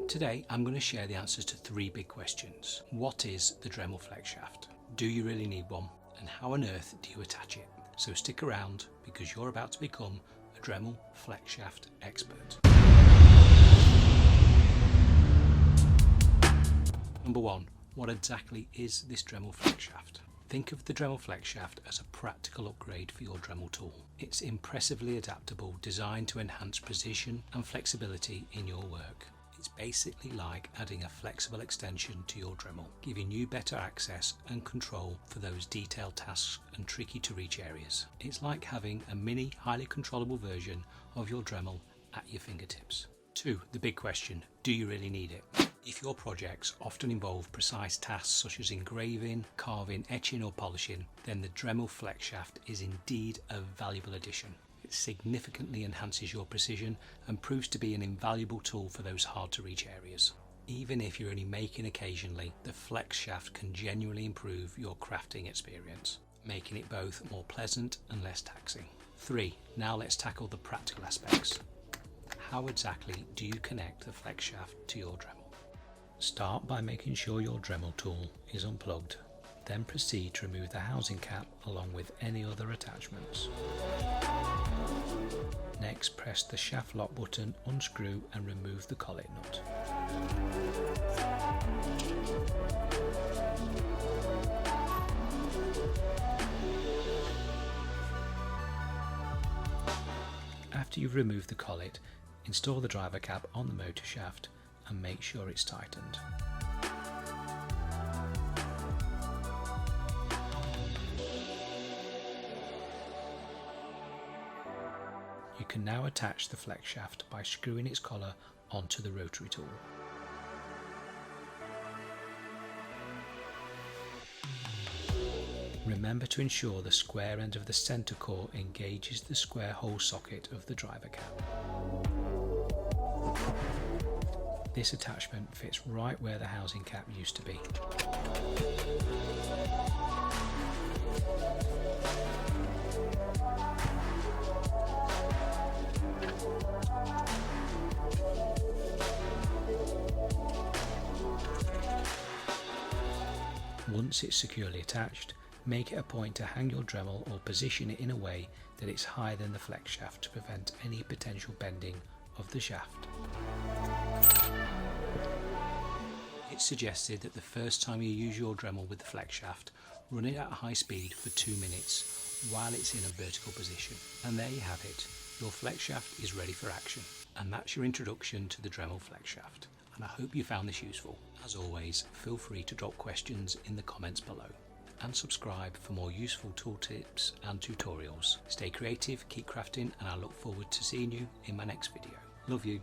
Today I'm going to share the answers to 3 big questions. What is the Dremel Flex Shaft? Do you really need one? And how on earth do you attach it? So stick around because you're about to become a Dremel Flex Shaft expert. Number 1. What exactly is this Dremel Flex Shaft? Think of the Dremel Flex Shaft as a practical upgrade for your Dremel tool. It's impressively adaptable, designed to enhance precision and flexibility in your work. It's basically like adding a flexible extension to your Dremel, giving you better access and control for those detailed tasks and tricky to reach areas. It's like having a mini, highly controllable version of your Dremel at your fingertips. 2. The big question, do you really need it? If your projects often involve precise tasks such as engraving, carving, etching or polishing, then the Dremel Flex Shaft is indeed a valuable addition. It significantly enhances your precision and proves to be an invaluable tool for those hard to reach areas. Even if you're only making occasionally, the Flex Shaft can genuinely improve your crafting experience, making it both more pleasant and less taxing. 3. Now let's tackle the practical aspects. How exactly do you connect the Flex Shaft to your Dremel? Start by making sure your Dremel tool is unplugged. Then proceed to remove the housing cap along with any other attachments. Next, press the shaft lock button, unscrew and remove the collet nut. After you've removed the collet, install the driver cap on the motor shaft and make sure it's tightened. You can now attach the flex shaft by screwing its collar onto the rotary tool. Remember to ensure the square end of the centre core engages the square hole socket of the driver cap. This attachment fits right where the housing cap used to be. Once it's securely attached, make it a point to hang your Dremel or position it in a way that it's higher than the flex shaft to prevent any potential bending of the shaft. It's suggested that the first time you use your Dremel with the flex shaft, run it at high speed for 2 minutes while it's in a vertical position. And there you have it, your flex shaft is ready for action. And that's your introduction to the Dremel Flex Shaft. And I hope you found this useful. As always, feel free to drop questions in the comments below. And subscribe for more useful tool tips and tutorials. Stay creative, keep crafting, and I look forward to seeing you in my next video. Love you.